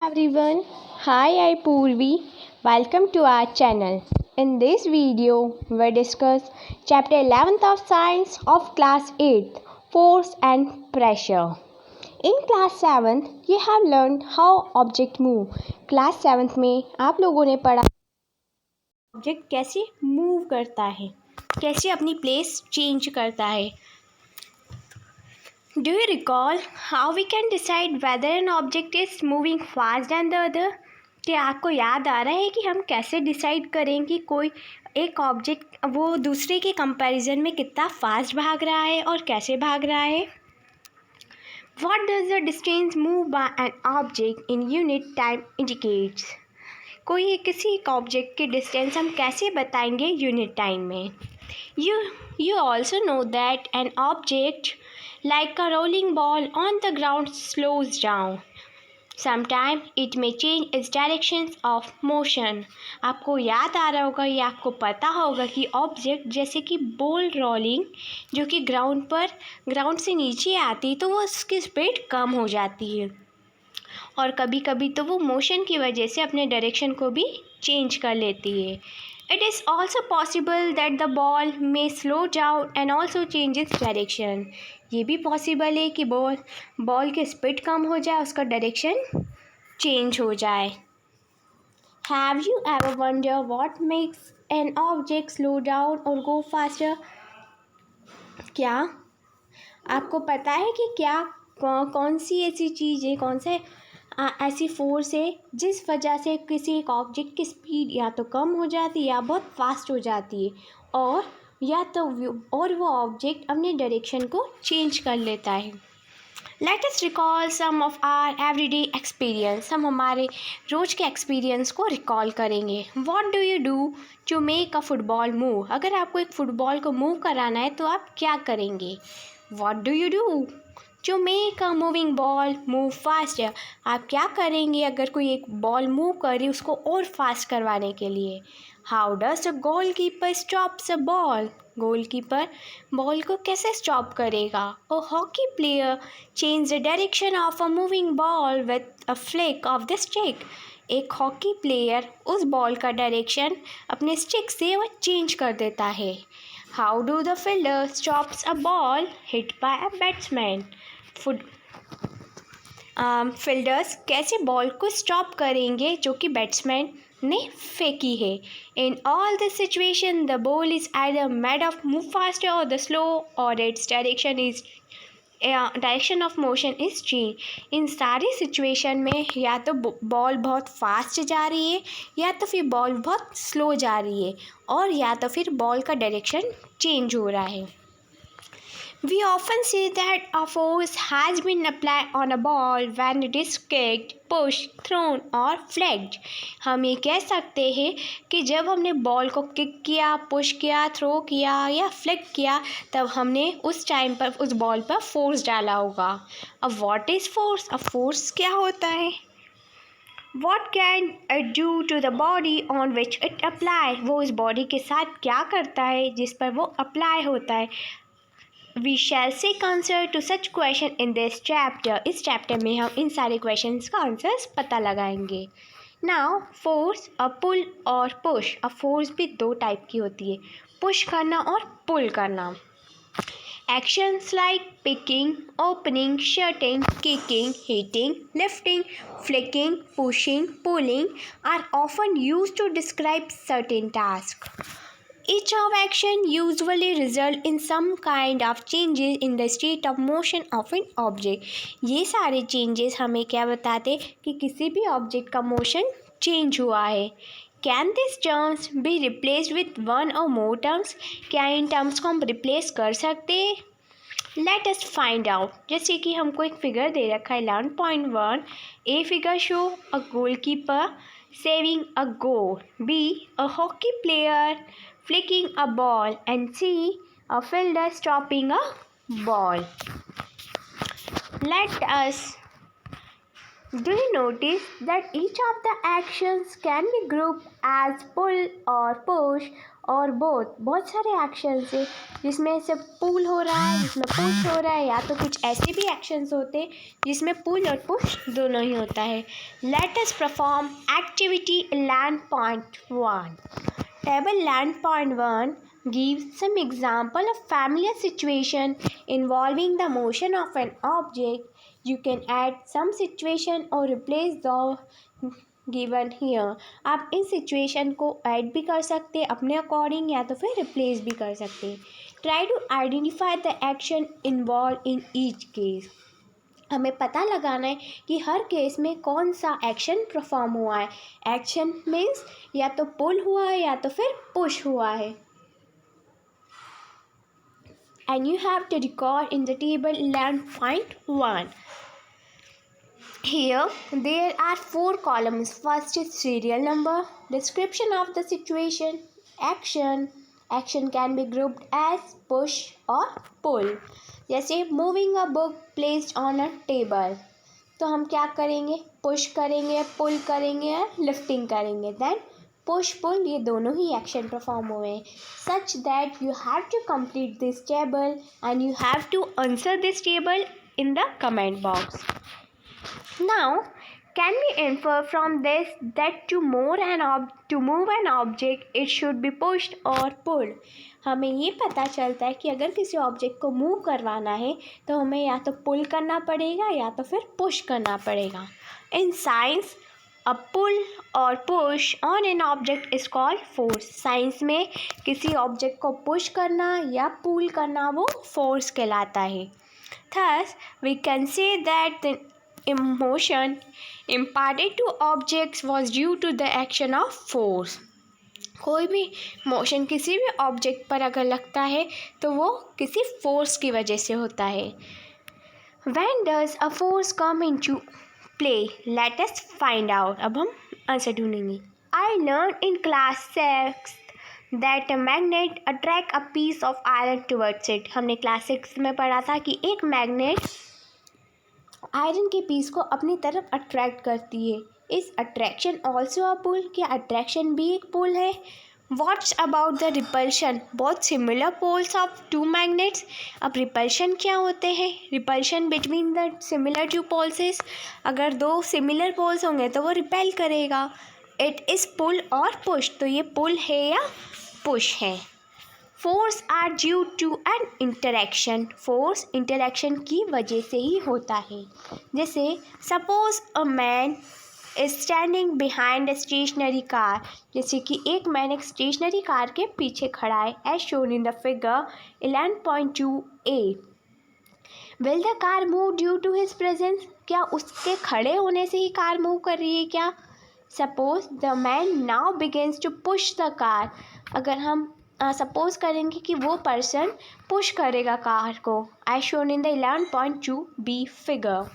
Everyone, hi, I Purvi. Welcome to our channel. In this video, we discuss chapter 11th of science of class 8th, force and pressure. In class 7th, you have learned how object move. Class 7th में आप लोगों ने पढ़ा object कैसे move करता है, कैसे अपनी प्लेस चेंज करता है. Do you recall how we can decide whether an object is moving fast than the other? क्या आपको याद आ रहा है कि हम कैसे डिसाइड करें कि कोई एक ऑब्जेक्ट वो दूसरे के कंपैरिजन में कितना फास्ट भाग रहा है और कैसे भाग रहा है? What does the distance moved by an object in unit time indicates? कोई किसी एक ऑब्जेक्ट की डिस्टेंस हम कैसे बताएंगे यूनिट टाइम में? You also know that an object like a rolling ball on the ground slows down. Sometimes it may change its directions of motion. आपको याद आ रहा होगा या आपको पता होगा कि ऑब्जेक्ट जैसे कि बॉल रोलिंग जो कि ग्राउंड से नीचे आती है तो वो उसकी स्पीड कम हो जाती है और कभी कभी तो वो मोशन की वजह से अपने डायरेक्शन को भी चेंज कर लेती है. It is also possible that the ball may slow down and also change its direction. ये भी पॉसिबल है कि बॉल की स्पीड कम हो जाए, उसका डायरेक्शन चेंज हो जाए. Have you ever wondered what makes an object slow down or go faster? क्या आपको पता है कि क्या कौन सी ऐसी चीज़ है, कौन से ऐसी फोर्स है जिस वजह से किसी एक ऑब्जेक्ट की स्पीड या तो कम हो जाती है या बहुत फास्ट हो जाती है और वो ऑब्जेक्ट अपने डायरेक्शन को चेंज कर लेता है. Let us recall some of our everyday experience. हम हमारे रोज़ के एक्सपीरियंस को रिकॉल करेंगे. What do you do to make a football move? अगर आपको एक फुटबॉल को मूव कराना है तो आप क्या करेंगे? What do you do to make a moving ball move faster? आप क्या करेंगे अगर कोई एक बॉल मूव करे उसको और फास्ट करवाने के लिए? How does the goal keeper stops a ball? Goalkeeper ball को कैसे स्टॉप करेगा? A hockey player change the direction of a moving ball with a flick of the stick. एक हॉकी प्लेयर उस बॉल का direction अपने stick से वो change कर देता है. How do the fielder stops a ball hit by a batsman? Fielders कैसे बॉल को स्टॉप करेंगे जो कि बैट्समैन ने फेंकी है? In all this situation the ball is either made of move faster और द स्लो और its direction of motion is change. इन सारी सिचुएशन में या तो बॉल बहुत फास्ट जा रही है या तो फिर बॉल बहुत स्लो जा रही है और या तो फिर बॉल का डायरेक्शन चेंज हो रहा है. We often say that a force has been applied on a ball when it is kicked, pushed, thrown or flicked. हम ये कह सकते हैं कि जब हमने बॉल को किक किया, पुश किया, थ्रो किया या फ्लिक किया तब हमने उस टाइम पर उस बॉल पर फोर्स डाला होगा. अब व्हाट इज़ फोर्स? अब फोर्स क्या होता है? What can it do to the body on which it apply? वो उस बॉडी के साथ क्या करता है जिस पर वो अप्लाई होता है? We shall seek answer to such question in this chapter. इस चैप्टर में हम इन सारे क्वेश्चंस का आंसर्स पता लगाएंगे. Now force, a pull और push. अब फोर्स भी दो टाइप की होती है, पुश करना और पुल करना. Actions like picking, opening, shutting, kicking, hitting, lifting, flicking, pushing, pulling are often used to describe certain tasks. Each of action usually result in some kind of changes in the state of motion of an object. ये सारे changes हमें क्या बताते कि किसी भी object का motion change हुआ है. Can these terms be replaced with one or more terms? क्या इन terms को हम replace कर सकते? Let us find out. जैसे कि हमको एक फिगर दे रखा है 11.1. A figure show a goalkeeper saving a goal. B a hockey player flicking a ball and C a fielder stopping a ball. Do you notice that each of the actions can be grouped as pull or push और बहुत सारे actions है जिसमें से पुल हो रहा है, जिसमें पुश हो रहा है, या तो कुछ ऐसे भी एक्शंस होते हैं जिसमें पुल और पुश दोनों ही होता है। Let us perform activity land point 1। Table land point 1 gives some example of familiar situation involving the motion of an object. You can add some situation or replace the given here. आप इस situation को add भी कर सकते हैं अपने according, या तो फिर replace भी कर सकते हैं। Try to identify the action involved in each case. हमें पता लगाना है कि हर केस में कौन सा एक्शन परफॉर्म हुआ है। एक्शन मीन्स या तो पुल हुआ है या तो फिर पुश हुआ है। And you have to record in the table land point 1। Here there are 4 columns. First is serial number, description of the situation, action. Action can be grouped as push or pull. जैसे moving a book placed on a table, तो हम क्या करेंगे, push करेंगे, पुल करेंगे या lifting करेंगे। Then push pull ये दोनों ही एक्शन परफॉर्म हुए हैं। Such that you have to complete this table and you have to answer this table in the comment box. Now, can we infer from this that to move an object, it should be pushed or pulled? हमें ये पता चलता है कि अगर किसी object को move करवाना है तो हमें या तो पुल करना पड़ेगा या तो फिर पुश करना पड़ेगा। इन साइंस अ पुल और push on an object is called force. Science में किसी ऑब्जेक्ट को पुश करना या पुल करना वो फोर्स कहलाता है। Thus, we can say that the emotion imparted to objects was due to the action of force. कोई भी मोशन किसी भी ऑब्जेक्ट पर अगर लगता है तो वो किसी फोर्स की वजह से होता है। When does a force come into play? Let us find out. अब हम आंसर ढूंढेंगे। I learned in class 6 that a magnet attract a piece of iron towards it. हमने क्लास 6 में पढ़ा था कि एक मैग्नेट आयरन के पीस को अपनी तरफ अट्रैक्ट करती है। इस अट्रैक्शन ऑल्सो अ पुल? क्या अट्रैक्शन भी एक पुल है? What's about the repulsion? Both similar poles of two magnets. अब रिपल्शन क्या होते हैं? Repulsion between the similar two poles is, अगर दो सिमिलर पोल्स होंगे तो वो रिपेल करेगा। इट इज़ पुल और पुश, तो ये पुल है या पुश है। Force are due to an interaction. Force interaction की वजह से ही होता है। जैसे suppose a man is standing behind a stationary car, जैसे कि एक मैन एक स्टेशनरी कार के पीछे खड़ा है, as shown in the figure 11.2a। Will the car move due to his presence? क्या उसके खड़े होने से ही कार मूव कर रही है क्या? Suppose the man now begins to push the car, अगर हम सपोज करेंगे कि वो पर्सन पुश करेगा कार को, as shown in the 11.2b figure.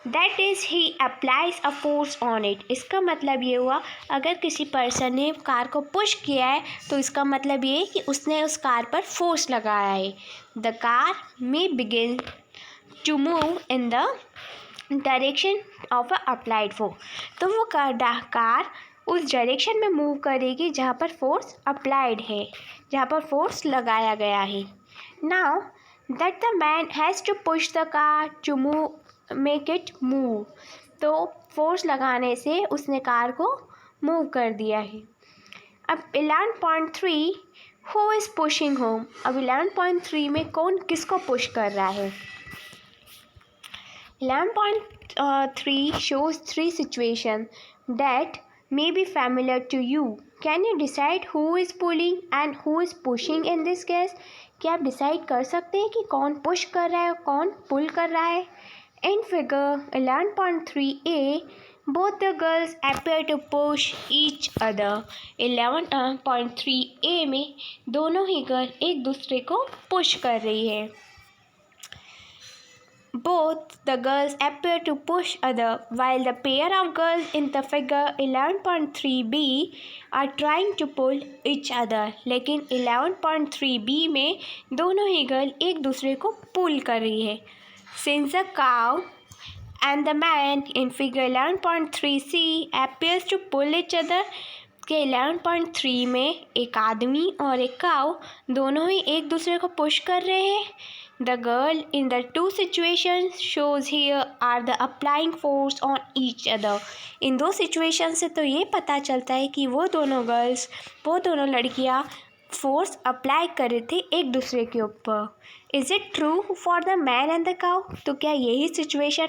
That is he applies a force on it. इसका मतलब ये हुआ अगर किसी पर्सन ने कार को पुश किया है तो इसका मतलब ये है कि उसने उस कार पर फोर्स लगाया है। The car may begin to move in the direction of a applied force, तो वो कार उस डायरेक्शन में मूव करेगी जहाँ पर फोर्स अप्लाइड है, जहाँ पर फोर्स लगाया गया है। Now that the man has to push the car to move make it move, तो फोर्स लगाने से उसने कार को मूव कर दिया है। अब 11.3 हु इज़ पुशिंग होम? अब 11.3 में कौन किसको पुश कर रहा है? 11.3 shows 3 situations that may be familiar to you. Can you decide who is pulling and who is pushing in this case? क्या आप डिसाइड कर सकते हैं कि कौन पुश कर रहा है और कौन पुल कर रहा है? In figure 11.3a, both the girls appear to push each other. 11.3a में दोनों ही गर्ल एक दूसरे को पुश कर रही है। Both the girls appear to push other, while the pair of girls in the figure 11.3b are trying to pull each other. लेकिन 11.3b में दोनों ही गर्ल एक दूसरे को पुल कर रही है। Since the cow and the man in figure 11.3c appears to pull each other, के 11.3 में एक आदमी और एक काऊ दोनों ही एक दूसरे को पुश कर रहे हैं. The girl in the two situations shows here are the applying force on each other. इन दो सिचुएशन से तो ये पता चलता है कि वो दोनों लड़कियाँ फोर्स अप्लाई कर रहे थे एक दूसरे के ऊपर. Is it true for the man and the cow? तो क्या यही सिचुएशन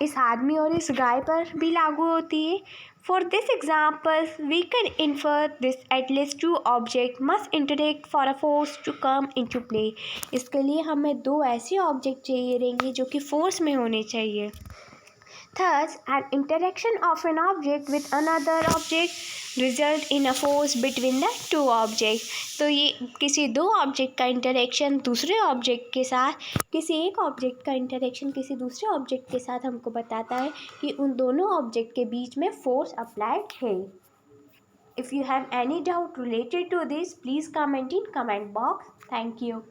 इस आदमी और इस गाय पर भी लागू होती है? For this example we can infer this at least two object must interact for a force to come into play. इसके लिए हमें दो ऐसे ऑब्जेक्ट चाहिए रहेंगे जो कि फोर्स में होने चाहिए. Thus, an interaction of an object with another object result in a force between the two objects. तो ये किसी दो ऑब्जेक्ट का इंटरेक्शन दूसरे ऑब्जेक्ट के साथ, किसी एक ऑब्जेक्ट का इंटरेक्शन किसी दूसरे ऑब्जेक्ट के साथ हमको बताता है कि उन दोनों ऑब्जेक्ट के बीच में फोर्स अप्लाइड है. If you have any doubt related to this, please comment in comment box. Thank you.